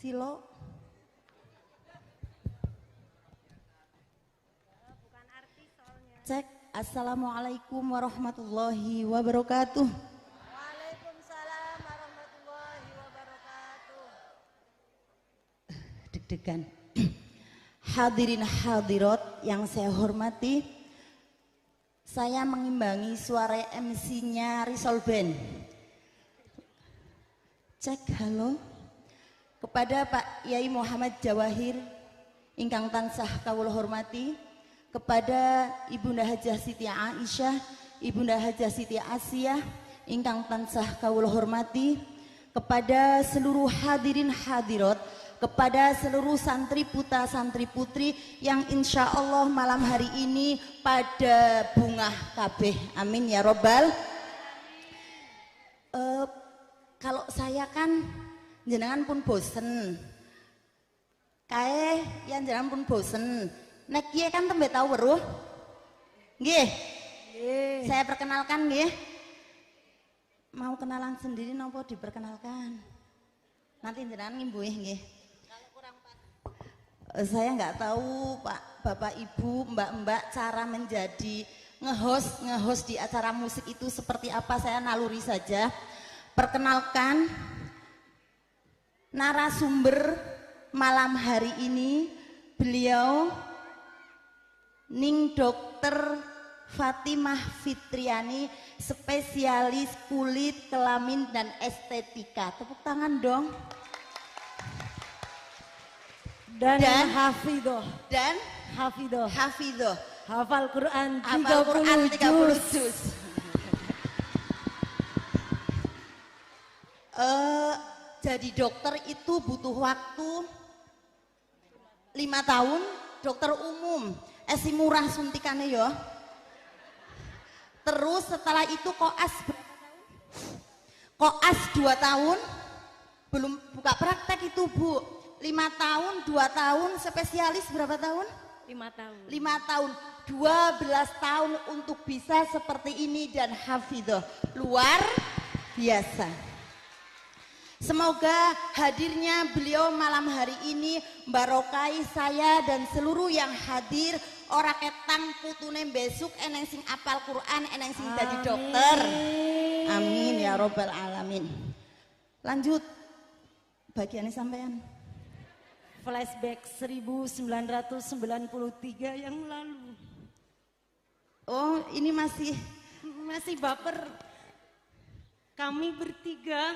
Silo. Bukan artis soalnya. Cek. Assalamualaikum warahmatullahi wabarakatuh. Waalaikumsalam warahmatullahi wabarakatuh. Deg-degan. Hadirin hadirat yang saya hormati, saya mengimbangi suara MC-nya Risol Band. Cek, halo. Kepada Pak Yai Muhammad Jawahir ingkang tansah kawula hormati, kepada Ibunda Hajah Siti Aisyah, Ibunda Hajah Siti Asiyah ingkang tansah kawula hormati, kepada seluruh hadirin hadirat, kepada seluruh santri putra santri putri yang insya Allah malam hari ini pada bungah kabeh, amin ya robbal. Kalau saya kan jenengan pun bosen, kae yang jenengan pun bosen. Nek kiye kan tembe tau weruh. Nggih. Saya perkenalkan nggih. Mau kenalan sendiri nopo diperkenalkan? Nanti jenengan ngimbuh nggih. Kalau kurang pas. Saya nggak tahu Pak, Bapak Ibu, Mbak-mbak cara menjadi nge-host di acara musik itu seperti apa, saya naluri saja. Perkenalkan narasumber malam hari ini, beliau Ning Dokter Fatimah Fitriani, spesialis kulit, kelamin dan estetika. Tepuk tangan dong. Dan Hafidhoh. Dan Hafidhoh. Hafidhoh. Hafal Quran 30 juz. Jadi dokter itu butuh waktu 5 tahun, dokter umum, esi murah suntikannya ya. Terus setelah itu koas 2 tahun, belum buka praktek itu Bu. 5 tahun, 2 tahun, spesialis berapa tahun? 5 tahun. 5 tahun, 12 tahun untuk bisa seperti ini dan hafidhoh. Luar biasa. Semoga hadirnya beliau malam hari ini barokai saya dan seluruh yang hadir. Ora ketang putune besok eneng sing apal Quran, eneng sing dadi dokter. Amin ya robbal alamin. Lanjut bagiannya sampean. Flashback 1993 yang lalu. Oh ini masih baper. Kami bertiga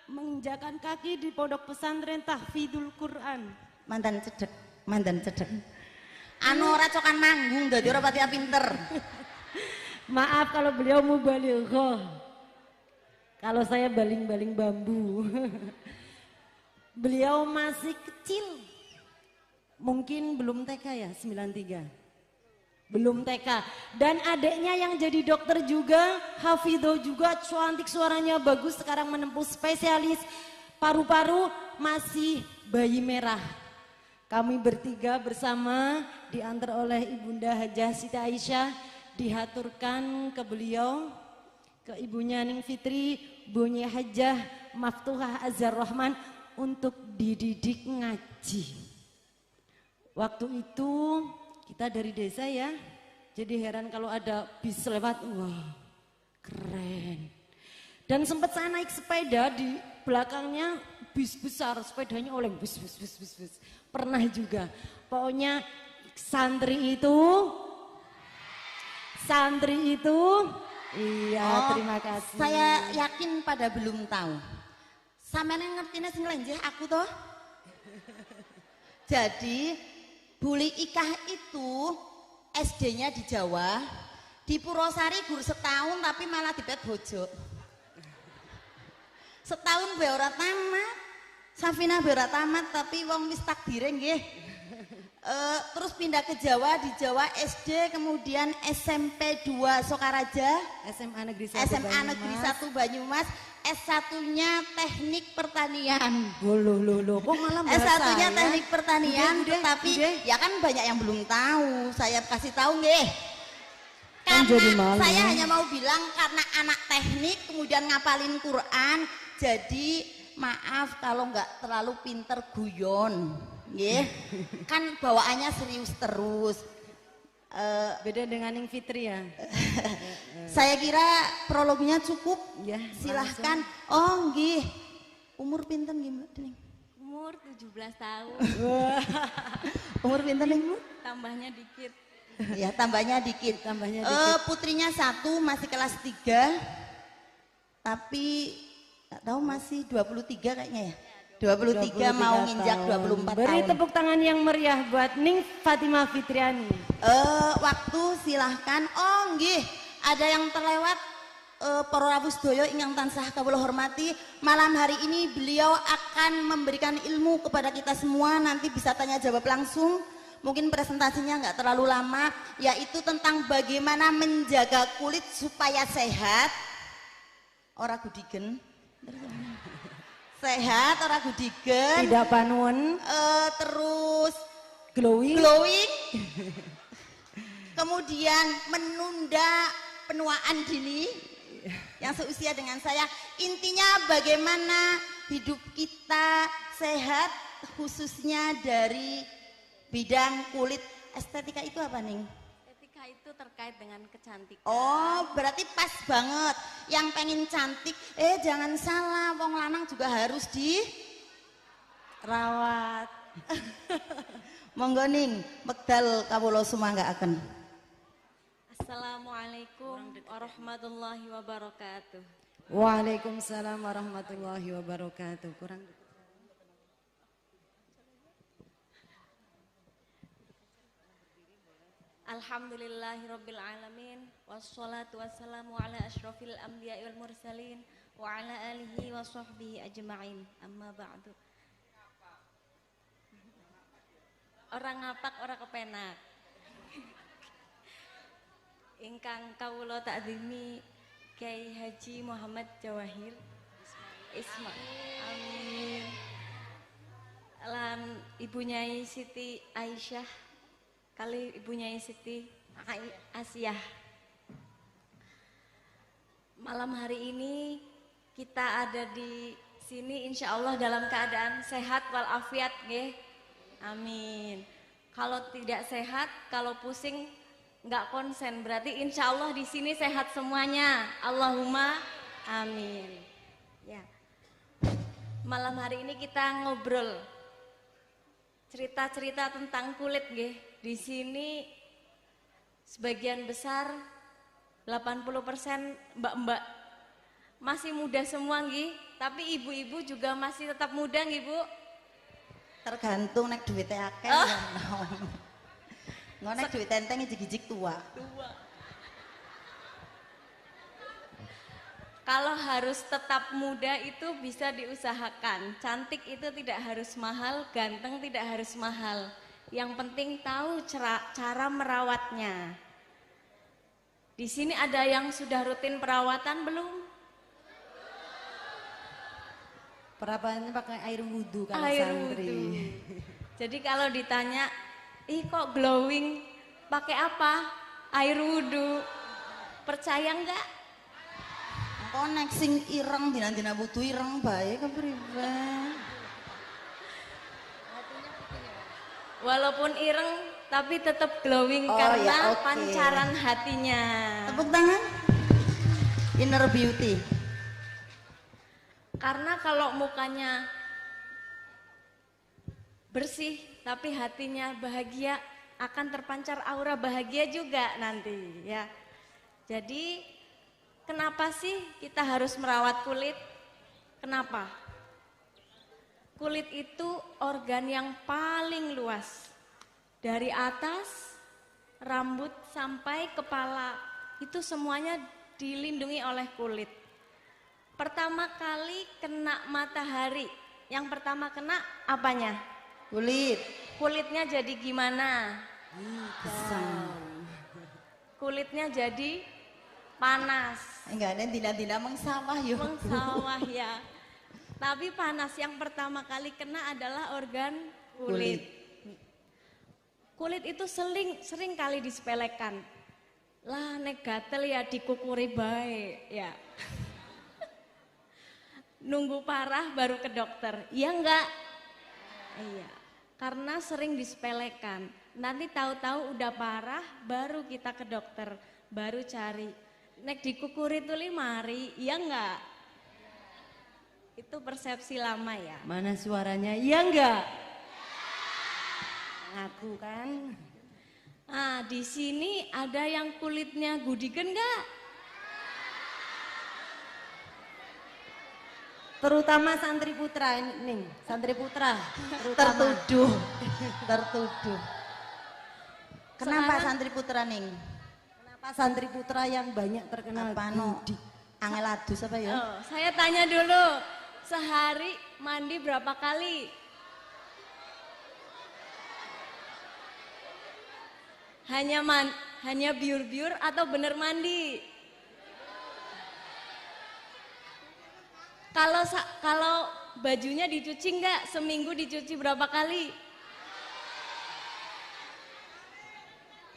menginjakan kaki di pondok pesantren Tahfidzul Quran. Mandan cedek. Anu ora cokan manggung dadi ora pati pinter. Maaf kalau beliau mubalighah. Kalau saya baling-baling bambu. Beliau masih kecil. Mungkin belum TK ya, 93. Belum TK. Dan adiknya yang jadi dokter juga, Hafidhoh juga, cantik suaranya bagus, sekarang menempuh spesialis paru-paru, masih bayi merah. Kami bertiga bersama diantar oleh Ibunda Hajah Siti Aisyah, dihaturkan ke beliau, ke ibunya Ning Fitri, Bunya Hajah Maftuhah Azhar Rahman untuk dididik ngaji. Waktu itu kita dari desa ya, jadi heran kalau ada bis lewat, wah keren. Dan sempat saya naik sepeda, di belakangnya bis besar, sepedanya oleng, bus. Pernah juga, pokoknya santri itu, iya terima kasih. Saya yakin pada belum tahu. Sampeyan ngertine sing lenjeh aku toh. Jadi Buli Ikah itu SD-nya di Jawa, di Purwosari guru setahun tapi malah dipet bojo. Setahun be ora tamat, Safina be ora tamat tapi wong wis takdire nggih. Terus pindah ke Jawa, di Jawa SD, kemudian SMP 2 Sokaraja, SMA Negeri 1 Banyumas, S1-nya Teknik Pertanian. Loh, kok malah S1-nya Teknik Pertanian, tapi ya kan banyak yang belum tahu. Saya kasih tahu nggih. Karena saya hanya mau bilang karena anak teknik kemudian ngapalin Quran, jadi maaf kalau nggak terlalu pinter guyon, nggih. Kan bawaannya serius terus. Beda dengan Ning Fitri ya. Saya kira prolognya cukup. Ya, silahkan. Oh, nggih. Umur pinten nggih, Mbak Dening? Umur 17 tahun, Umur pinten nih, Bu? tambahnya dikit. Ya, tambahnya dikit. Tambahnya dikit. Putrinya 1 masih kelas 3. Tapi nggak tahu masih 23 kayaknya ya. 23 mau nginjak 24 Beri tahun. tepuk tangan yang meriah buat Ning Fatimah Fitriani. Waktu silahkan. Oh, nggih. Ada yang terlewat. Para rawuh sedaya ingkang tansah kawula hormati, malam hari ini beliau akan memberikan ilmu kepada kita semua. Nanti bisa tanya jawab langsung. Mungkin presentasinya nggak terlalu lama, yaitu tentang bagaimana menjaga kulit supaya sehat. Ora gudigen. Sehat, ora gudigen. Tidak panuan, Terus glowing. Kemudian menunda penuaan dini yang seusia dengan saya. Intinya bagaimana hidup kita sehat, khususnya dari bidang kulit. Estetika itu apa, Ning? Estetika itu terkait dengan kecantikan. Oh, berarti pas banget. Yang pengen cantik, jangan salah, wong lanang juga harus Rawat. Monggo Ning, wekdal kawula sumanggaaken. Assalamualaikum warahmatullahi wabarakatuh. Waalaikumsalam warahmatullahi wabarakatuh. Kurang Alhamdulillahirabbil alamin wassalatu wassalamu ala asyrofil anbiya'i wal mursalin wa ala alihi wa sahbihi ajma'in. Amma ba'du. Orang ngapak ora kepenak. Ingkang kawula takzimi Kyai Haji Muhammad Jawahir Amin. Lan Ibu Nyai Siti Aisyah kali Ibu Nyai Siti Asiah. Malam hari ini kita ada di sini insya Allah dalam keadaan sehat walafiat nggih. Amin. Kalau tidak sehat, kalau pusing nggak konsen, berarti insya Allah di sini sehat semuanya. Allahumma amin. Ya. Malam hari ini kita ngobrol cerita-cerita tentang kulit, nggih. Di sini sebagian besar 80% mbak-mbak masih muda semua, nggih. Tapi ibu-ibu juga masih tetap muda, nggih, Bu. Tergantung nek duwite akeh. Ngono duit tenteng ijik-ijik tua. Kalau harus tetap muda itu bisa diusahakan. Cantik itu tidak harus mahal, ganteng tidak harus mahal. Yang penting tahu cara merawatnya. Di sini ada yang sudah rutin perawatan belum? perawatannya pakai air wudhu kalau Air santri. wudhu. Jadi kalau ditanya, ih kok glowing, pakai apa? Air wudhu. Percaya enggak? Engko nek sing ireng dina-dina wudhu ireng bae kepriwe? Walaupun ireng tapi tetap glowing Oh, karena ya, oke. pancaran hatinya. Tepuk tangan. Inner beauty. Karena kalau mukanya bersih tapi hatinya bahagia, akan terpancar aura bahagia juga nanti ya. Jadi kenapa sih kita harus merawat kulit? Kenapa? Kulit itu organ yang paling luas. Dari atas rambut sampai kepala itu semuanya dilindungi oleh kulit. Pertama kali kena matahari, yang pertama kena apanya? Kulit. Kulitnya jadi gimana? Kesam. Kulitnya jadi panas, Enggak ada dina-dina mengsawah yo. mengsawah ya. Tapi panas yang pertama kali kena adalah organ kulit. Kulit itu sering kali disepelekan. Lah nek gatel ya dikukuri bae ya. nunggu parah baru ke dokter. Iya enggak? Iya. Karena sering disepelekan. Nanti tahu-tahu udah parah baru kita ke dokter, baru cari. Nek dikukuri tuli mari, iya enggak? Itu persepsi lama ya. Mana suaranya? Iya enggak? Ngaku kan? Ah, di sini ada yang kulitnya gudigen enggak? Terutama santri putra ini, santri putra terutama. Tertuduh. Kenapa Sekarang- santri putra ning? Kenapa santri putra yang banyak terkenal Apa no? gudik? Angel adus apa ya? Oh, saya tanya dulu, sehari mandi berapa kali? Hanya biur-biur atau bener mandi? Kalau bajunya dicuci enggak? Seminggu dicuci berapa kali?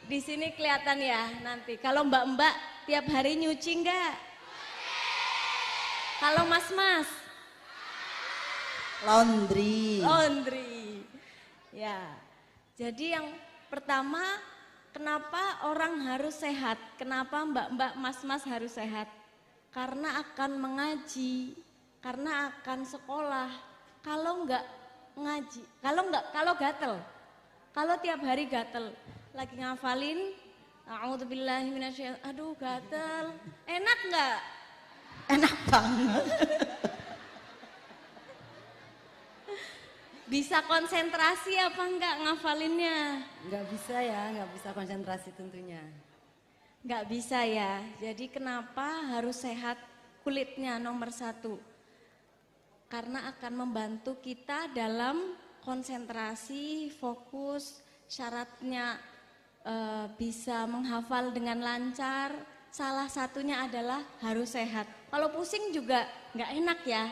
Di sini kelihatan ya nanti. Kalau mbak-mbak tiap hari nyuci enggak? Kalau mas-mas? Laundry. Ya. Jadi yang pertama, kenapa orang harus sehat? Kenapa mbak-mbak mas-mas harus sehat? Karena akan mengaji, karena akan sekolah. Kalau enggak ngaji, kalau gatel. Kalau tiap hari gatel, lagi ngafalin, a'udzubillahi minasyaitonir, aduh gatel. Enak enggak? Enak banget. Bisa konsentrasi apa enggak ngafalinnya? Nggak bisa ya, nggak bisa konsentrasi tentunya. Enggak bisa ya. Jadi kenapa harus sehat kulitnya nomor 1? Karena akan membantu kita dalam konsentrasi, fokus, syaratnya bisa menghafal dengan lancar. Salah satunya adalah harus sehat. Kalau pusing juga nggak enak ya,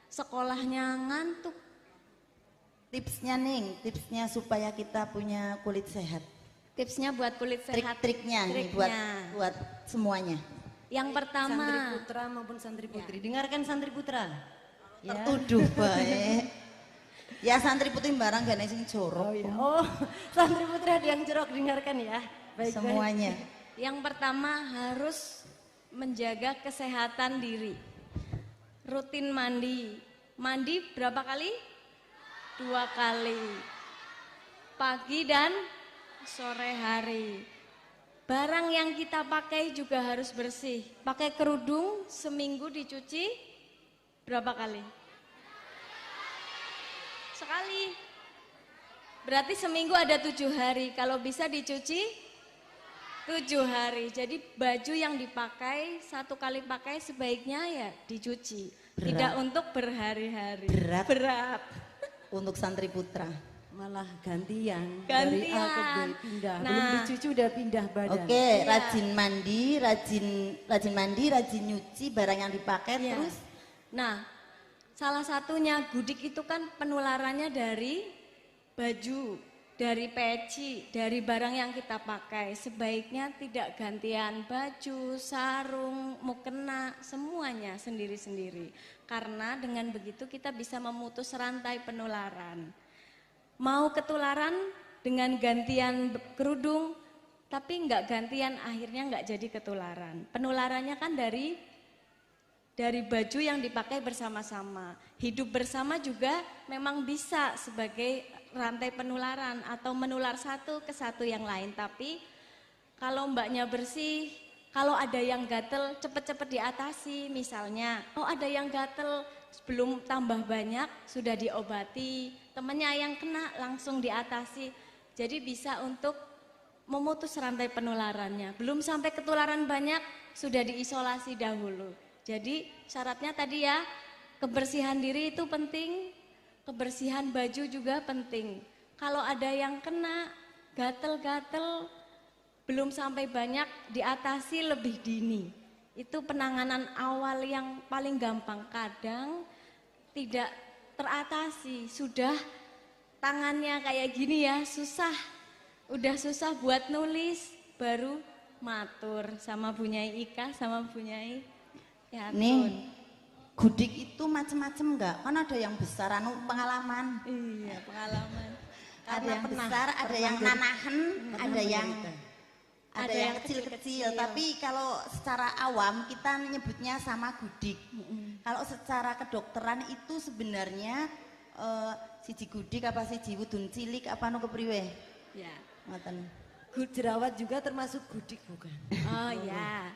sekolahnya ngantuk. Tipsnya supaya kita punya kulit sehat. Tipsnya buat kulit sehat. Trik-triknya nih buat semuanya. Yang pertama, Santri putra maupun santri putri. Dengarkan santri putra. Ya. Tertuduh baik. Ya santri putri barang gak sing jorok. Oh, santri putra ada yang jorok, dengarkan ya. Baik, Semuanya. yang pertama harus menjaga kesehatan diri. Rutin mandi. Mandi berapa kali? 2 kali. Pagi dan sore hari. Barang yang kita pakai juga harus bersih. Pakai kerudung seminggu dicuci berapa kali? Sekali. Berarti seminggu ada 7 hari. Kalau bisa dicuci 7 hari. Jadi baju yang dipakai 1 kali pakai sebaiknya ya dicuci. Berat. Tidak untuk berhari-hari. Berat. Untuk santri putra. Malah gantian. Gantian. Dari A ke B pindah. Nah. Belum dicuci udah pindah badan. Oke, Iya. rajin mandi, rajin nyuci barang yang dipakai Iya. terus. Nah, salah satunya gudik itu kan penularannya dari baju, dari peci, dari barang yang kita pakai. Sebaiknya tidak gantian baju, sarung, mukena, semuanya sendiri-sendiri. Karena dengan begitu kita bisa memutus rantai penularan. Mau ketularan dengan gantian kerudung, tapi enggak gantian akhirnya enggak jadi ketularan. Penularannya kan dari baju yang dipakai bersama-sama. Hidup bersama juga memang bisa sebagai rantai penularan atau menular satu ke satu yang lain. Tapi kalau mbaknya bersih, kalau ada yang gatel cepet-cepet diatasi. Misalnya, oh ada yang gatel sebelum tambah banyak sudah diobati, temennya yang kena langsung diatasi. Jadi bisa untuk memutus rantai penularannya. Belum sampai ketularan banyak sudah diisolasi dahulu. Jadi syaratnya tadi ya, kebersihan diri itu penting, kebersihan baju juga penting. Kalau ada yang kena gatel-gatel belum sampai banyak diatasi lebih dini. Itu penanganan awal yang paling gampang. Kadang tidak teratasi, sudah tangannya kayak gini ya, susah. Udah susah buat nulis, baru matur sama Bunyai Ika, sama Bunyai Yatun. Nih, gudik itu macem-macem enggak? Kan ada yang besar, anu pengalaman. Iya, pengalaman. Ada Karena yang pernah- besar, ada pernah yang jadi- nanahen, ada yang Ada yang yang kecil-kecil. kecil-kecil. Tapi kalau secara awam kita nyebutnya sama gudik. Kalau secara kedokteran itu sebenarnya siji gudik apa siji wudun cilik apa anu kepriwe? Ya. Ngoten. Jerawat juga termasuk gudik bukan? Oh ya.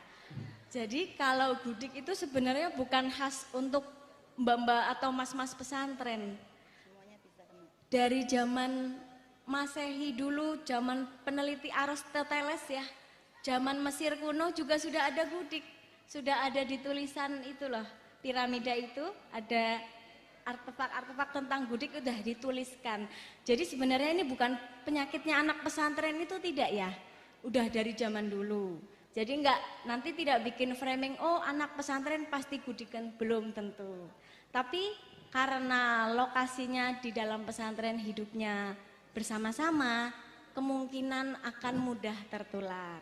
Jadi kalau gudik itu sebenarnya bukan khas untuk mbak-mbak atau mas-mas pesantren. Dari zaman Masehi dulu, zaman peneliti Aristoteles ya, zaman Mesir kuno juga sudah ada gudik. Sudah ada di tulisan itu loh, piramida itu ada artefak-artefak tentang gudik udah dituliskan. Jadi sebenarnya ini bukan penyakitnya anak pesantren itu tidak ya, udah dari zaman dulu. Jadi nanti tidak bikin framing, oh anak pesantren pasti gudikan, belum tentu. Tapi karena lokasinya di dalam pesantren hidupnya bersama-sama, kemungkinan akan mudah tertular.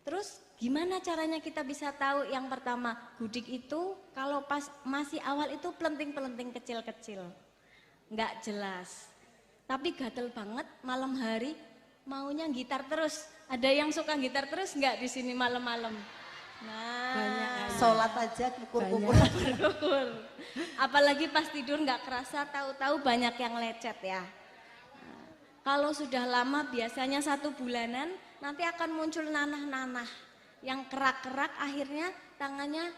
Terus gimana caranya kita bisa tahu? Yang pertama, gudik itu kalau pas masih awal itu pelenting-pelenting kecil-kecil, nggak jelas. Tapi gatel banget malam hari, maunya gitar terus. Ada yang suka gitar terus nggak di sini malam-malam? Nah, Sholat aja kukur-kukur. kukur. Apalagi pas tidur nggak kerasa, tahu-tahu banyak yang lecet ya. Nah, kalau sudah lama biasanya 1 bulanan, nanti akan muncul nanah-nanah yang kerak-kerak, akhirnya tangannya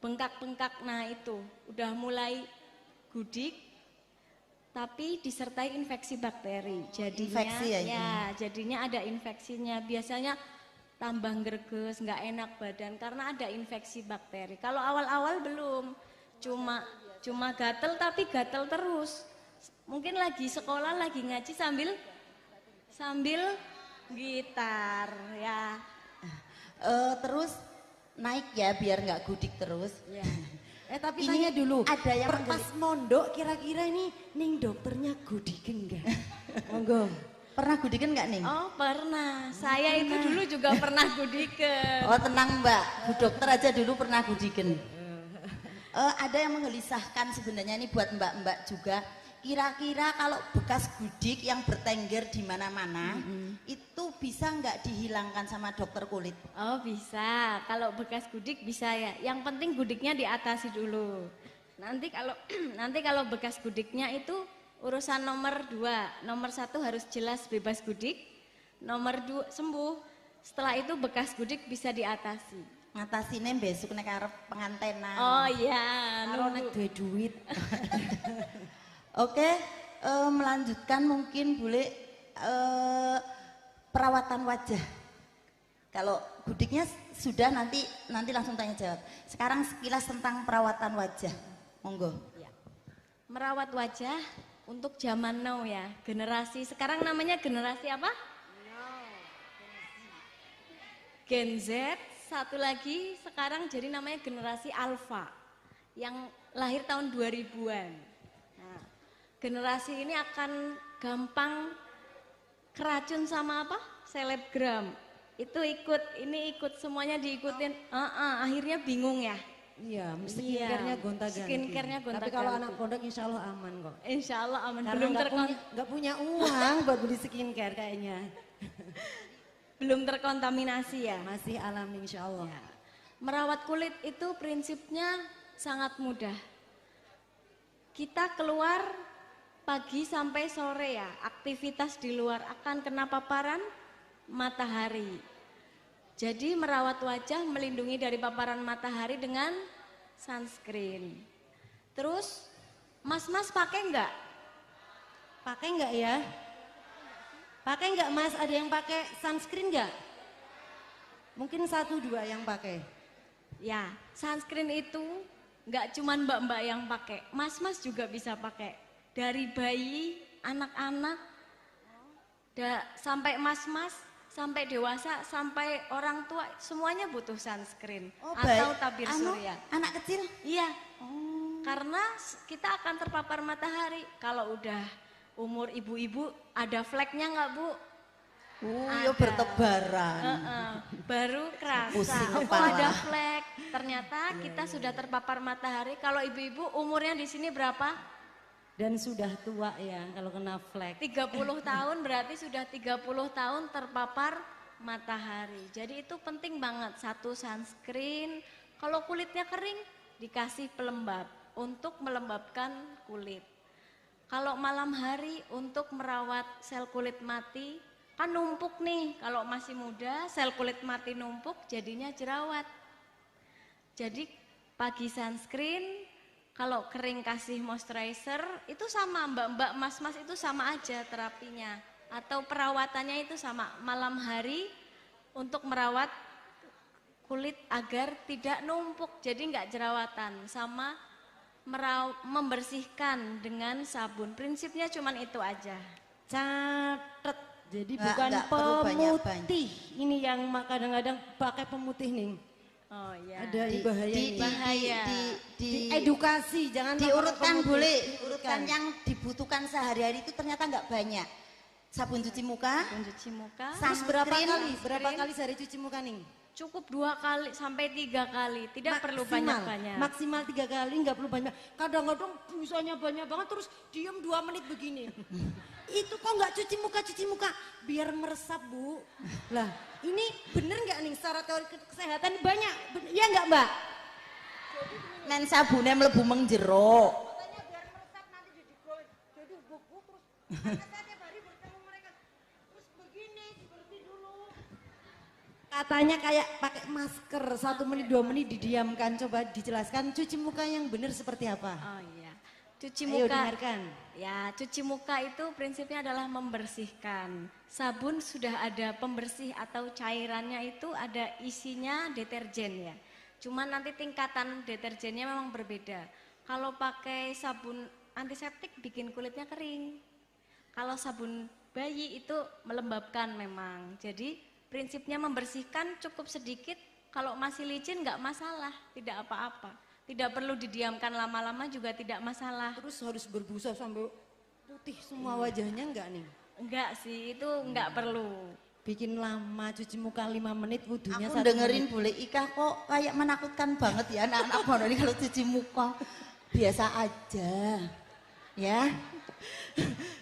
bengkak-bengkak. Nah itu udah mulai gudik, tapi disertai infeksi bakteri. Jadinya Infeksi ya? Jadinya ada infeksinya. Biasanya tambah greges, nggak enak badan karena ada infeksi bakteri. Kalau awal-awal belum, cuma gatel tapi gatel terus. Mungkin lagi sekolah, lagi ngaji sambil gitar ya. Terus naik ya biar nggak gudik terus. Ya. Tapi Ini tanya dulu, ada yang pas mondok kira-kira ini ning dokternya gudiken enggak? Monggo. Pernah gudikan nggak nih? Oh pernah, saya itu dulu juga pernah gudikan. Oh tenang Mbak, Bu Dokter aja dulu pernah gudikan. Ada yang menggelisahkan sebenarnya ini buat mbak-mbak juga. Kira-kira kalau bekas gudik yang bertengger di mana-mana, itu bisa nggak dihilangkan sama dokter kulit? Oh bisa, kalau bekas gudik bisa ya. Yang penting gudiknya diatasi dulu. Nanti kalau bekas gudiknya itu urusan nomor 2. Nomor 1 harus jelas bebas gudik. Nomor 2 sembuh. Setelah itu bekas gudik bisa diatasi. Ngatasinnya besok nek arep pengantenan. Oh iya, Karo nek nunggu. duwe duit. Oke, melanjutkan mungkin boleh perawatan wajah. Kalau gudiknya sudah nanti langsung tanya jawab. Sekarang sekilas tentang perawatan wajah. Monggo. Merawat wajah untuk zaman now ya, generasi sekarang namanya generasi apa? Gen Z, satu lagi sekarang jadi namanya generasi Alpha yang lahir tahun 2000-an. Nah, generasi ini akan gampang keracun sama apa? Selebgram. Itu ikut semuanya diikutin. Akhirnya bingung ya. Iya, Iya, skincare-nya gonta-ganti. skincare-nya Tapi gonta-ganti. kalau anak pondok insya Allah aman kok. Insya Allah aman. Karena nggak punya uang buat beli skincare kayaknya. Belum terkontaminasi ya. Masih alami insya Allah. Merawat kulit itu prinsipnya sangat mudah. Kita keluar pagi sampai sore ya, aktivitas di luar akan kena paparan matahari. Jadi merawat wajah melindungi dari paparan matahari dengan sunscreen. Terus mas-mas pakai enggak? Pakai nggak ya? Pakai nggak Mas? Ada yang pakai sunscreen nggak? Mungkin 1-2 yang pakai. Ya, sunscreen itu enggak cuman mbak-mbak yang pakai, mas-mas juga bisa pakai. Dari bayi, anak-anak, sampai mas-mas, sampai dewasa, sampai orang tua, semuanya butuh sunscreen atau tabir surya. Anak kecil? Iya, karena kita akan terpapar matahari. Kalau udah umur ibu-ibu, ada fleknya nggak Bu? Ya bertebaran. Baru kerasa. Pusing Oh, kepala. ada flek. Ternyata kita sudah terpapar matahari. Kalau ibu-ibu umurnya di sini berapa? Dan sudah tua ya kalau kena flek. 30 tahun berarti sudah 30 tahun terpapar matahari. Jadi itu penting banget. Satu, sunscreen. Kalau kulitnya kering dikasih pelembab untuk melembabkan kulit. Kalau malam hari untuk merawat sel kulit mati, kan numpuk nih. Kalau masih muda sel kulit mati numpuk jadinya jerawat. Jadi pagi sunscreen, kalau kering kasih moisturizer, itu sama mbak-mbak, mas-mas itu sama aja terapinya. Atau perawatannya itu sama, malam hari untuk merawat kulit agar tidak numpuk, jadi nggak jerawatan. Sama membersihkan dengan sabun, prinsipnya cuman itu aja. Catet, jadi Nggak- bukan nggak perlu pemutih. Ini yang kadang-kadang pakai pemutih nih. Oh iya. Ada bahayanya. bahaya. di Edukasi, jangan diurutkan pakai pemutih. boleh, urutkan yang dibutuhkan sehari-hari itu ternyata nggak banyak. Sabun cuci muka, Mencuci muka Terus berapa sunscreen, kali? Berapa kali sehari cuci muka nih? cukup 2 kali sampai 3 kali, tidak perlu banyak-banyak. Maksimal 3 kali, nggak perlu banyak. Kadang-kadang busanya banyak banget terus diem 2 menit begini. Itu kok nggak cuci muka, biar meresap Bu. Lah ini bener nggak nih secara teori kesehatan banyak, iya nggak Mbak? men sabunnya mlebu menjero. Katanya biar meresap nanti jadi buku terus karena saya tiap hari bertemu mereka terus begini seperti dulu. Katanya kayak pakai masker 1 menit 2 menit didiamkan, coba dijelaskan cuci muka yang benar seperti apa? Oh iya. Cuci Ayo muka. dengarkan. Ya, cuci muka itu prinsipnya adalah membersihkan. Sabun sudah ada pembersih atau cairannya itu ada isinya deterjen ya. Cuman nanti tingkatan deterjennya memang berbeda. Kalau pakai sabun antiseptik bikin kulitnya kering. Kalau sabun bayi itu melembabkan memang. Jadi prinsipnya membersihkan cukup sedikit. Kalau masih licin nggak masalah, tidak apa-apa. Tidak perlu didiamkan lama-lama juga tidak masalah. Terus harus berbusa sampai putih semua wajahnya enggak nih? Enggak sih, itu enggak perlu. Bikin lama cuci muka 5 menit wudhunya Aku 1 dengerin menit. boleh Ika kok kayak menakutkan banget ya anak-anak pondok ini kalau cuci muka. Biasa aja. Ya.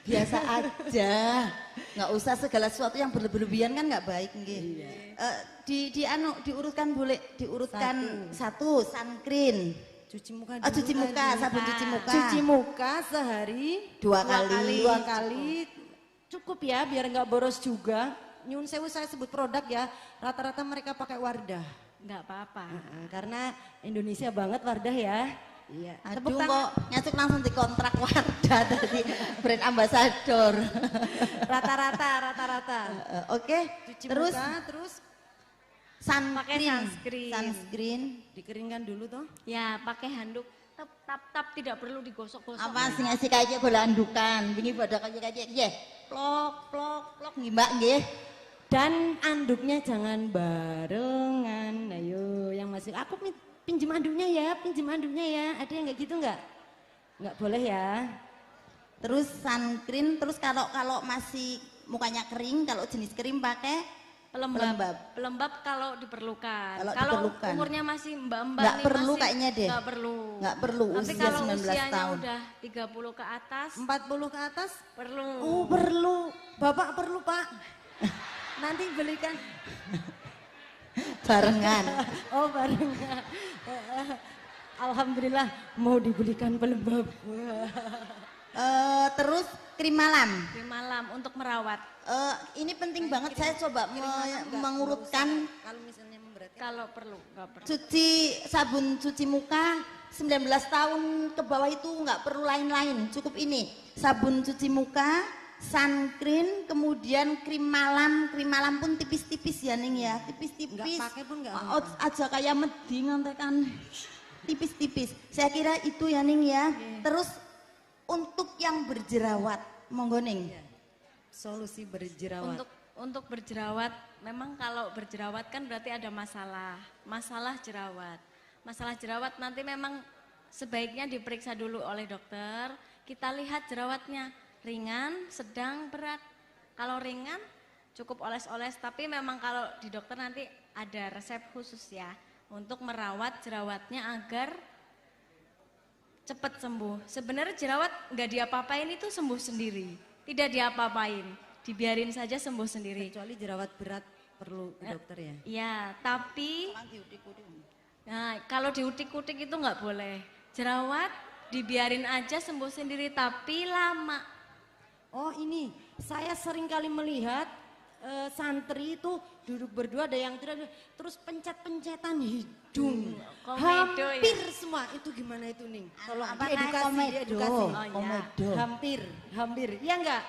Biasa aja. Nggak usah segala sesuatu yang berlebihan kan nggak baik nggih. Diurutkan boleh, diurutkan satu sunscreen. Cuci muka Oh, dulu cuci muka, tadi. sabun cuci muka. Cuci muka sehari 2 kali. 2 kali cukup ya biar nggak boros juga. Nyun sewu saya sebut produk ya, rata-rata mereka pakai Wardah. Enggak apa-apa. Karena Indonesia banget Wardah ya. Iya. Aduh kok nyacuk langsung dikontrak Wardah tadi brand ambassador. Rata-rata. Oke, Cuci terus muka, terus Pakai sunscreen. sunscreen. Sunscreen. dikeringkan dulu toh. Ya, pakai handuk. Tap tidak perlu digosok-gosok. Apa sing ngasih kayak bola andukan. Wingi pada kayak ya. Plok nggih Mbak nggih. Dan anduknya jangan barengan. Ayo yang masih aku pinjem anduknya ya. Ada yang nggak gitu nggak? Nggak boleh ya. Terus sunscreen, terus kalau masih mukanya kering, kalau jenis krim pakai pelembab. Pelembab kalau diperlukan. Kalau Kalau diperlukan. umurnya masih mbak-mbak Nggak nih perlu masih kayaknya deh. Nggak perlu. Nggak perlu, Tapi usia kalau 19 usianya tahun. udah 30 ke atas 40 ke atas? perlu. Oh perlu. Bapak perlu Pak. Nanti belikan. Barengan. Oh barengan. Alhamdulillah mau dibelikan pelembab. Terus krim malam. Krim malam untuk merawat. Ini penting banget saya coba mengurutkan Kalau misalnya memberatkan. Kalau perlu, nggak perlu. sabun cuci muka 19 tahun ke bawah itu nggak perlu lain-lain, cukup ini sabun cuci muka, sunscreen, kemudian krim malam pun tipis-tipis ya Ning ya, tipis-tipis. Nggak pakai pun nggak Aja kayak meding kan tipis-tipis. Saya kira itu ya Ning ya. Terus untuk yang berjerawat, monggo Ning. Solusi berjerawat. Untuk berjerawat, memang kalau berjerawat kan berarti ada masalah jerawat. Masalah jerawat nanti memang sebaiknya diperiksa dulu oleh dokter. Kita lihat jerawatnya ringan, sedang, berat. Kalau ringan cukup oles-oles, tapi memang kalau di dokter nanti ada resep khusus ya untuk merawat jerawatnya agar cepat sembuh. Sebenarnya jerawat nggak diapa-apain itu sembuh sendiri, tidak diapa-apain, dibiarin saja sembuh sendiri. Kecuali jerawat berat perlu ke dokter ya? Ya, tapi nah, kalau diutik-utik itu nggak boleh. Jerawat dibiarin aja sembuh sendiri, tapi lama. Oh ini, saya sering kali melihat santri itu duduk berdua, ada yang tidak, terus pencet-pencetan hidung. Komedo Hampir ya? semua, itu gimana itu Ning? Tolong Apa diedukasi, komedo? diedukasi. Oh, iya. Hampir, ya enggak?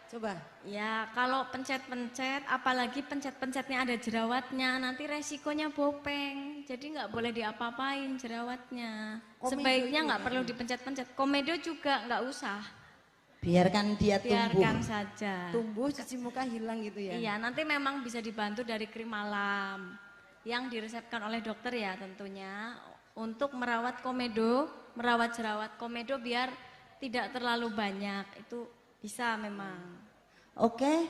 Coba. Ya, kalau pencet-pencet, apalagi pencet-pencetnya ada jerawatnya, nanti resikonya bopeng. Jadi nggak boleh diapa-apain jerawatnya. Komedo Sebaiknya itu nggak perlu dipencet-pencet. Komedo juga nggak usah. Biarkan dia tumbuh. Biarkan saja. Tumbuh, cuci muka hilang gitu ya? Iya, nanti memang bisa dibantu dari krim malam yang diresepkan oleh dokter ya tentunya untuk merawat komedo, merawat jerawat komedo biar tidak terlalu banyak. Itu bisa memang. Oke,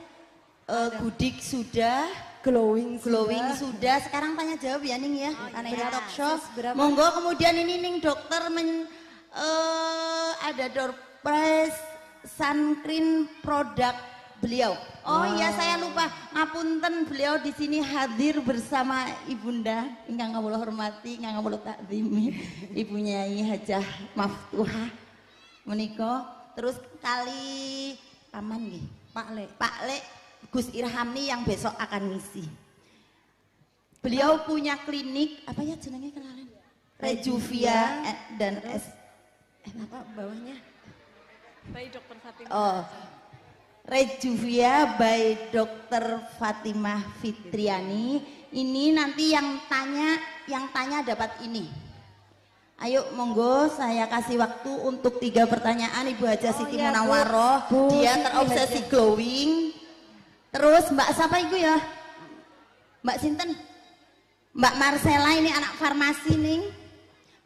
Gudik sudah, Glowing sudah. Sekarang tanya jawab ya Ning ya, karena ini iya. talk show. Berapa? Monggo kemudian ini Ning dokter ada door prize sunscreen produk beliau. Oh iya saya lupa, ngapunten beliau di sini hadir bersama ibunda ingkang kawula hormati, ingkang kawula takzimi, Ibu Nyai Hajah Maftuhah menika. Terus kali paman nggih, Pak Lek Gus Irhamni yang besok akan ngisi. Beliau punya klinik apa ya jenenge kenalan? Rejuvia dan Apa bawahnya? Baik Dokter Fatimah. Oh, Rejuvia by Dr. Fatimah Fitriani. Ini nanti yang tanya dapat ini. Ayo monggo saya kasih waktu untuk 3 pertanyaan Ibu Hajah Siti iya, Munawaroh. Bu. Dia Siti terobsesi Hajah. glowing. Terus Mbak siapa itu ya? Mbak Sinten? Mbak Marcella ini anak farmasi nih.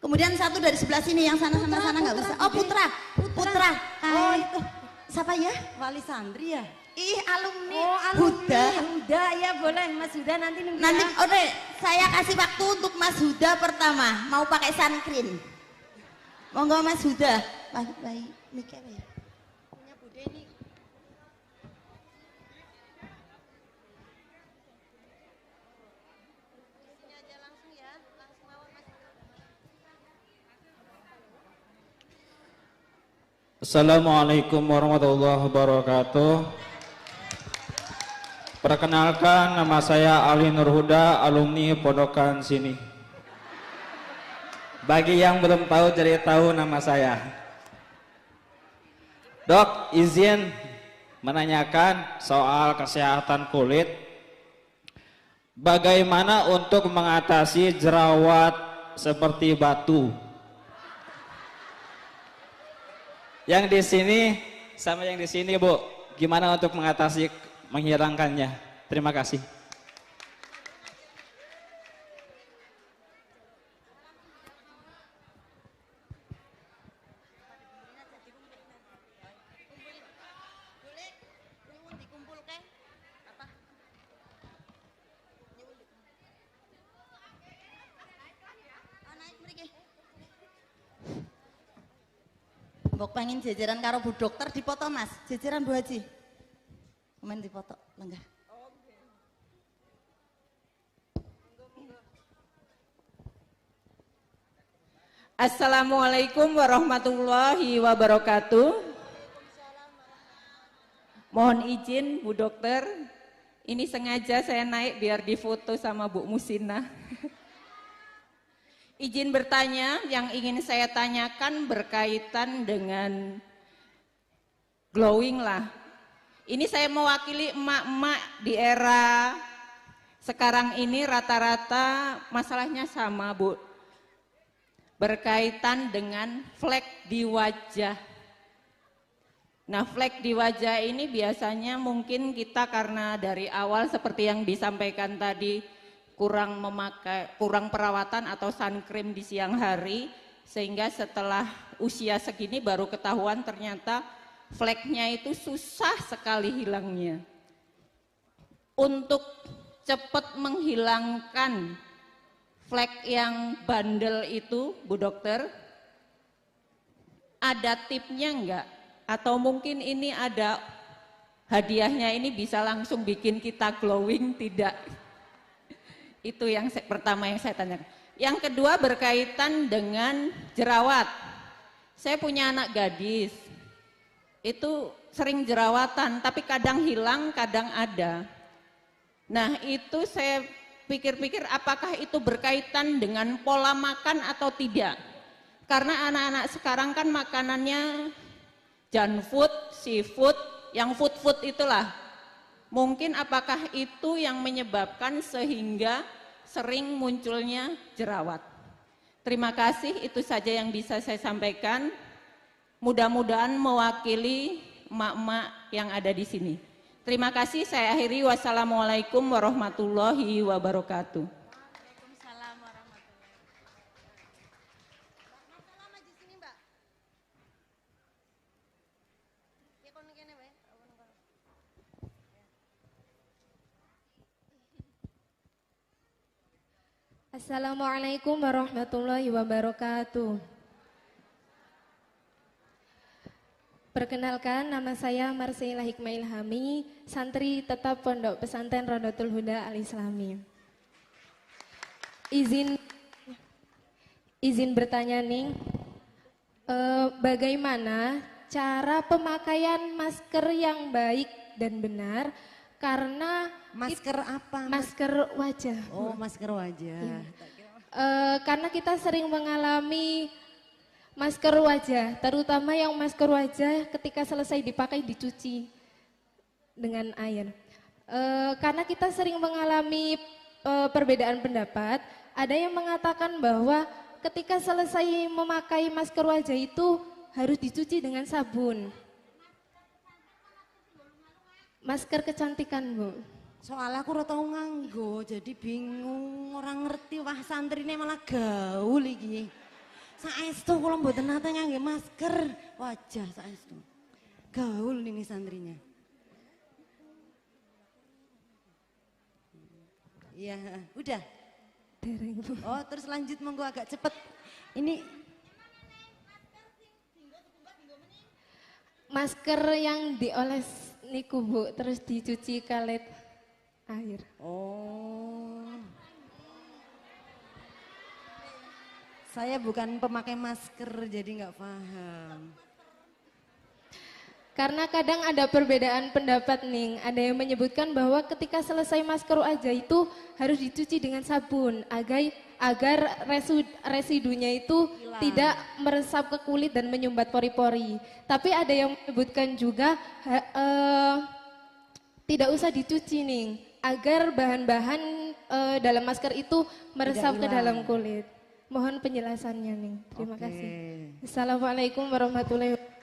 Kemudian satu dari sebelah sini yang sana nggak usah. Oh Putra. Oh itu Siapa ya? wali santri ya? Ih alumni. Oh Huda. Huda ya boleh Mas Huda nanti nunggu Nanti ya. oke, saya kasih waktu untuk Mas Huda pertama. Mau pakai sunscreen. Monggo Mas Huda. Baik, niki apa ya? Punya Bude ini. Sini aja langsung ya, langsung mawon Mas. Assalamualaikum warahmatullahi wabarakatuh. Perkenalkan, nama saya Ali Nurhuda, alumni Pondokan sini. Bagi yang belum tahu, jadi tahu nama saya. Dok, izin menanyakan soal kesehatan kulit. Bagaimana untuk mengatasi jerawat seperti batu? Yang di sini sama yang di sini, Bu. Gimana untuk mengatasi, menghilangkannya? Terima kasih. Mbok pengen jajaran karo Bu Dokter dipoto Mas, jajaran Bu Haji. Kemen dipoto, lenggah. Assalamualaikum warahmatullahi wabarakatuh. Mohon izin Bu Dokter, ini sengaja saya naik biar difoto sama Bu Musina. Izin bertanya, yang ingin saya tanyakan berkaitan dengan glowing lah. Ini saya mewakili emak-emak di era sekarang ini rata-rata masalahnya sama Bu. Berkaitan dengan flek di wajah. Nah, flek di wajah ini biasanya mungkin kita karena dari awal seperti yang disampaikan tadi kurang perawatan atau sun cream di siang hari, sehingga setelah usia segini baru ketahuan ternyata fleknya itu susah sekali hilangnya. untuk cepat menghilangkan flek yang bandel itu, Bu Dokter, ada tipnya enggak? Atau mungkin ini ada hadiahnya, ini bisa langsung bikin kita glowing, tidak? Itu yang pertama yang saya tanyakan. Yang kedua berkaitan dengan jerawat. Saya punya anak gadis, itu sering jerawatan, tapi kadang hilang, kadang ada. Nah itu saya pikir-pikir apakah itu berkaitan dengan pola makan atau tidak. Karena anak-anak sekarang kan makanannya junk food, seafood, yang food itulah. Mungkin apakah itu yang menyebabkan sehingga sering munculnya jerawat. Terima kasih, itu saja yang bisa saya sampaikan. Mudah-mudahan mewakili emak-emak yang ada di sini. Terima kasih, saya akhiri. Wassalamualaikum warahmatullahi wabarakatuh. Waalaikumsalam warahmatullahi Assalamualaikum warahmatullahi wabarakatuh. Perkenalkan, nama saya Marsilah Hikmah Ilhami, santri tetap Pondok Pesantren Rodotul Huda Al-Islami. Izin bertanya nih, bagaimana cara pemakaian masker yang baik dan benar? Karena Masker apa? masker wajah. Oh, masker wajah. Karena kita sering mengalami masker wajah, terutama yang masker wajah ketika selesai dipakai dicuci dengan air. Karena kita sering mengalami perbedaan pendapat, ada yang mengatakan bahwa ketika selesai memakai masker wajah itu harus dicuci dengan sabun. Masker kecantikan, Bu. Soalnya aku udah tau nganggo, jadi bingung, orang ngerti, wah santrine malah gaul iki. Saestu kula mboten nate ngangge masker wajah saestu. Gaul nih santrinya. Iya, udah. Dereng, Bu. Oh, terus lanjut monggo agak cepet. Ini Masker yang dioles niku, Bu, terus dicuci kalet air. oh. Saya bukan pemakai masker jadi nggak paham. Karena kadang ada perbedaan pendapat nih, ada yang menyebutkan bahwa ketika selesai masker wajah itu harus dicuci dengan sabun agar residunya itu tidak meresap ke kulit dan menyumbat pori-pori. Tapi ada yang menyebutkan juga tidak usah dicuci nih, agar bahan-bahan dalam masker itu meresap ke dalam kulit. Mohon penjelasannya nih. Terima kasih. Assalamualaikum warahmatullahi wabarakatuh.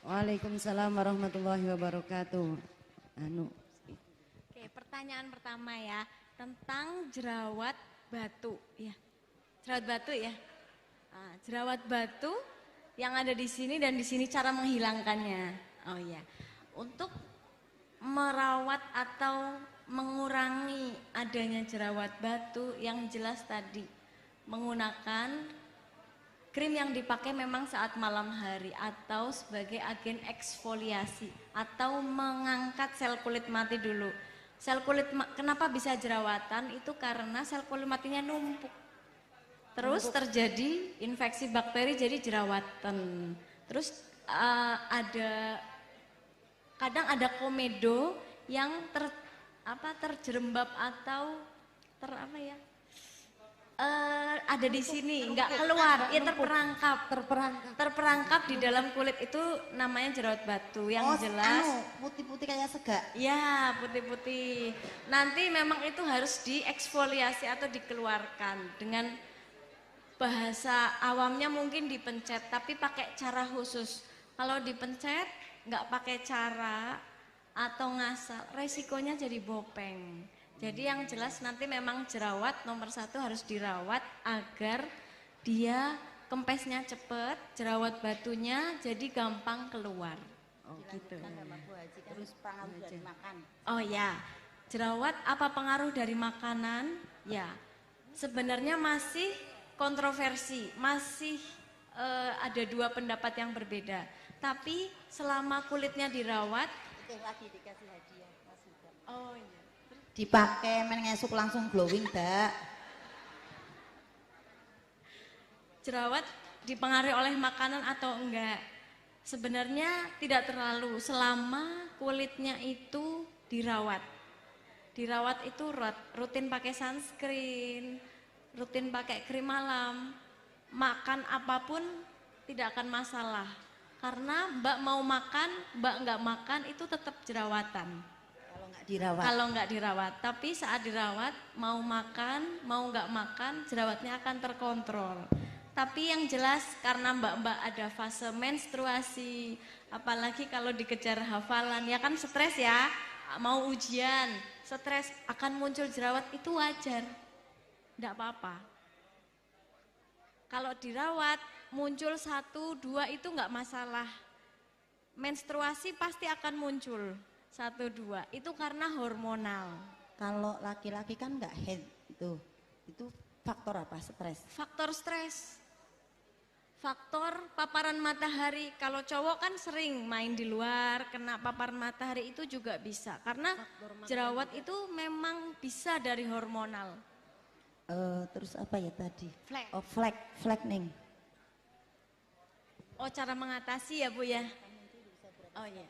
Waalaikumsalam warahmatullahi wabarakatuh. Oke, pertanyaan pertama ya, tentang jerawat batu ya. Jerawat batu ya. Nah, jerawat batu yang ada di sini dan di sini cara menghilangkannya. Oh ya. Untuk merawat atau mengurangi adanya jerawat batu yang jelas tadi menggunakan krim yang dipakai memang saat malam hari atau sebagai agen eksfoliasi atau mengangkat sel kulit mati dulu. Sel kulit kenapa bisa jerawatan? Itu karena sel kulit matinya numpuk. Terus terjadi infeksi bakteri jadi jerawatan. Terus kadang ada komedo yang terjerembab atau ada di sini, nggak keluar, ya terperangkap di dalam kulit, itu namanya jerawat batu. Yang jelas putih-putih kayak sega. ya putih-putih. Nanti memang itu harus dieksfoliasi atau dikeluarkan dengan bahasa awamnya mungkin dipencet, tapi pakai cara khusus. Kalau dipencet nggak pakai cara atau ngasal, resikonya jadi bopeng. Jadi yang jelas nanti memang jerawat nomor 1 harus dirawat agar dia kempesnya cepet, jerawat batunya jadi gampang keluar. Gitu. Terus pangan makan. Oh ya, jerawat apa pengaruh dari makanan? Ya, sebenarnya masih kontroversi, masih ada dua pendapat yang berbeda. Tapi selama kulitnya dirawat, lagi dikasih hadiah Mas Huda. oh iya. Dipakai mengesuk langsung glowing, Mbak. Jerawat dipengaruhi oleh makanan atau enggak? Sebenarnya tidak terlalu selama kulitnya itu dirawat. Dirawat itu rutin pakai sunscreen, rutin pakai krim malam, makan apapun tidak akan masalah. Karena Mbak mau makan, Mbak nggak makan itu tetap jerawatan. Kalau nggak dirawat. Kalau nggak dirawat, tapi saat dirawat mau makan, mau nggak makan jerawatnya akan terkontrol. Tapi yang jelas karena mbak-mbak ada fase menstruasi, apalagi kalau dikejar hafalan, ya kan stres ya, mau ujian, stres akan muncul jerawat itu wajar, tidak apa-apa. Kalau dirawat muncul 1, 2 itu nggak masalah. Menstruasi pasti akan muncul 1, 2, itu karena hormonal. Kalau laki-laki kan nggak head itu faktor apa? Stres. Faktor stres. Faktor paparan matahari, kalau cowok kan sering main di luar, kena paparan matahari itu juga bisa. Karena jerawat itu memang bisa dari hormonal. Terus apa ya tadi? Flek. Oh, flagning. Oh, cara mengatasi ya Bu ya? Oh iya.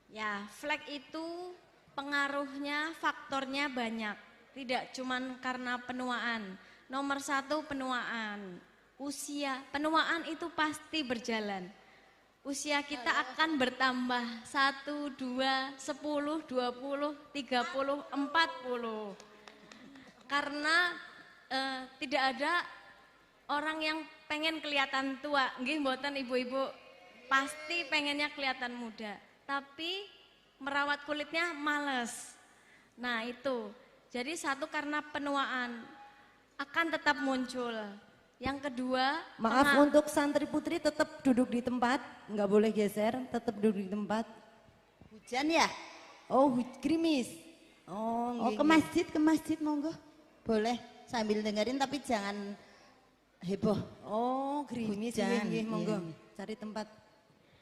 Ya, flek itu pengaruhnya, faktornya banyak. Tidak cuman karena penuaan. Nomor 1 penuaan. Usia, penuaan itu pasti berjalan. Usia kita akan bertambah 1, 2, 10, 20, 30, 40. Karena tidak ada orang yang pengen kelihatan tua. Nggih mboten ibu-ibu, pasti pengennya kelihatan muda. Tapi merawat kulitnya males. Nah itu, jadi 1 karena penuaan akan tetap muncul. Yang kedua, Maaf untuk santri putri tetap duduk di tempat, nggak boleh geser, tetap duduk di tempat. Hujan ya? Oh, gerimis. Oh, ke masjid monggo. Boleh sambil dengerin tapi jangan heboh. Oh, gerimis. Hujan, Nggih, monggo. iya. Cari tempat.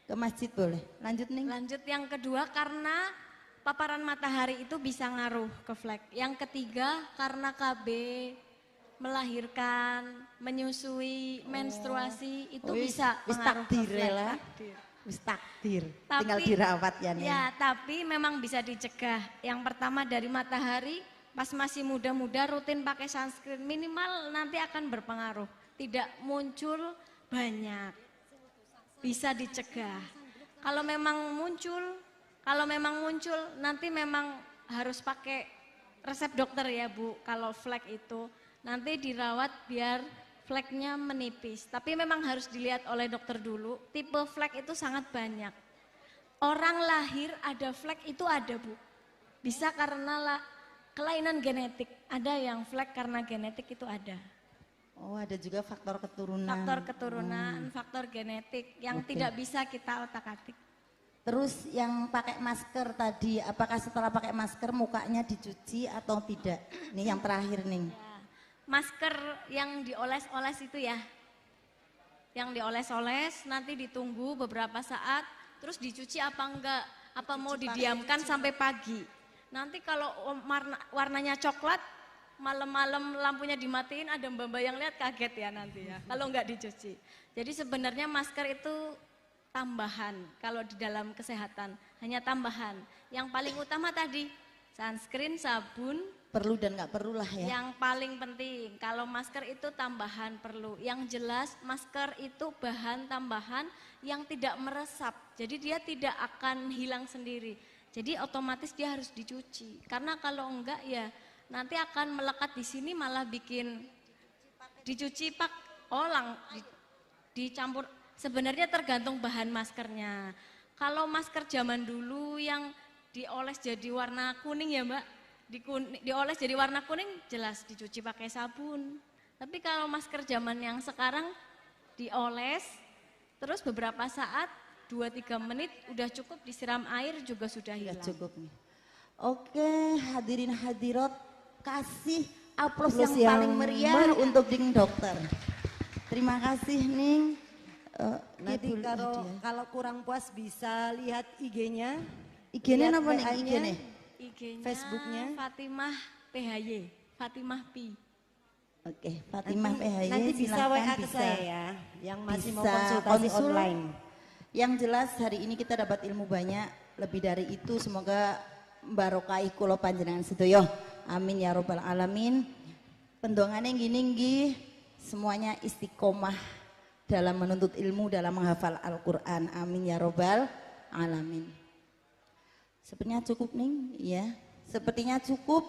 Ke masjid boleh. Lanjut nih. lanjut yang kedua karena paparan matahari itu bisa ngaruh ke flek. Yang ketiga karena KB, melahirkan, menyusui, menstruasi itu bisa wis pengaruh ke takdir flek. lah. Takdir. Wis takdir. Tapi- Tinggal dirawat ya nih. Ya, tapi memang bisa dicegah. Yang pertama dari matahari, pas masih muda-muda rutin pakai sunscreen minimal nanti akan berpengaruh. Tidak muncul banyak. Bisa dicegah. Kalau memang muncul nanti memang harus pakai resep dokter ya Bu. Kalau flek itu nanti dirawat biar fleknya menipis. Tapi memang harus dilihat oleh dokter dulu. Tipe flek itu sangat banyak. Orang lahir ada flek itu ada Bu. Bisa karena kelainan genetik. Ada yang flek karena genetik itu ada. Oh, ada juga faktor keturunan. Faktor keturunan, faktor genetik yang Oke. tidak bisa kita otak-atik. Terus yang pakai masker tadi, apakah setelah pakai masker mukanya dicuci atau tidak? Nih yang terakhir nih. Ya. Masker yang dioles-oles itu ya. Yang dioles-oles nanti ditunggu beberapa saat, terus dicuci apa enggak? Apa mau didiamkan sampai pagi? Nanti kalau warnanya coklat, malam-malam lampunya dimatiin ada mbak-mbak yang lihat kaget ya nanti ya. Kalau enggak dicuci. Jadi sebenarnya masker itu tambahan kalau di dalam kesehatan, hanya tambahan. Yang paling utama tadi sunscreen, sabun. Perlu dan nggak perlu lah ya. Yang paling penting, kalau masker itu tambahan perlu. Yang jelas masker itu bahan tambahan yang tidak meresap. Jadi dia tidak akan hilang sendiri. Jadi otomatis dia harus dicuci. Karena kalau enggak ya nanti akan melekat di sini malah bikin dicuci dicampur. Sebenarnya tergantung bahan maskernya. Kalau masker zaman dulu yang dioles jadi warna kuning ya Mbak, dioles jadi warna kuning jelas dicuci pakai sabun. Tapi kalau masker zaman yang sekarang dioles, terus beberapa saat 2-3 menit udah cukup disiram air juga sudah Ya hilang. cukup nih. Oke, hadirin hadirat, kasih aplaus Aplaus yang paling yang meriah meriah. untuk Ding Dokter. Terima kasih Ning. Nanti Ibu kalau kurang puas bisa lihat IG-nya. IG-nya lihat apa nih WA-nya. IG-nya? IG-nya Facebooknya? Fatimah PHY, Fatimah Pi. Oke, Fatimah Nanti, PHY nanti bisa silahkan WA ke saya ya, yang masih mau bisa konsultasi konsul. online. Yang jelas hari ini kita dapat ilmu banyak, lebih dari itu semoga barokai kula panjenengan sedoyo. Amin ya robbal alamin. Pendongane gini semuanya istiqomah dalam menuntut ilmu, dalam menghafal Al-Qur'an. Amin ya robbal alamin. Sepertinya cukup nih, ya. Sepertinya cukup.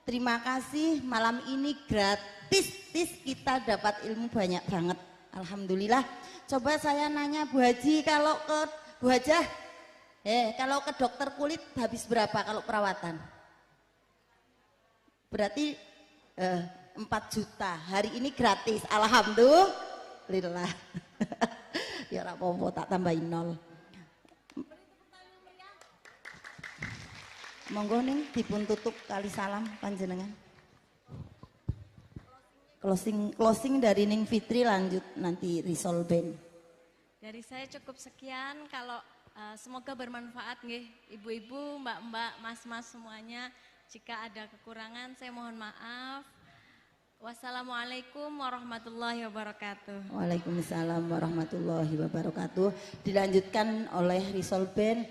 Terima kasih, malam ini gratis kita dapat ilmu banyak banget. Alhamdulillah. Coba saya nanya Bu Haji, kalau ke Bu Hajah, kalau ke dokter kulit habis berapa kalau perawatan? Berarti 4 juta. Hari ini gratis. Alhamdulillah. Ya ora apa-apa, tak tambahin 0. Monggo ning dipun tutup kali salam panjenengan. Closing dari Ning Fitri, lanjut nanti Risol Ben. Dari saya cukup sekian, kalau semoga bermanfaat nggih ibu-ibu, mbak-mbak, mas-mas semuanya. Jika ada kekurangan saya mohon maaf. Wassalamualaikum warahmatullahi wabarakatuh. Waalaikumsalam warahmatullahi wabarakatuh. Dilanjutkan oleh Risol Ben.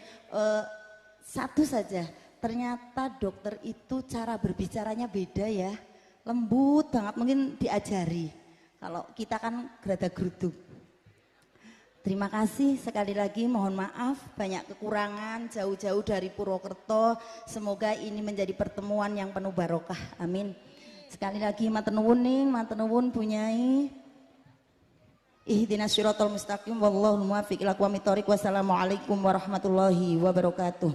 Satu saja, ternyata dokter itu cara berbicaranya beda ya. Lembut banget, mungkin diajari. Kalau kita kan gerada geruduk. Terima kasih sekali lagi, mohon maaf banyak kekurangan jauh-jauh dari Purwokerto. Semoga ini menjadi pertemuan yang penuh barokah. Amin. Sekali lagi matur nuwun ning, matur nuwun punyai. Ihdinas siratal mustaqim wallahul muwaffiq ila aqwamit thoriq. Wassalamualaikum warahmatullahi wabarakatuh.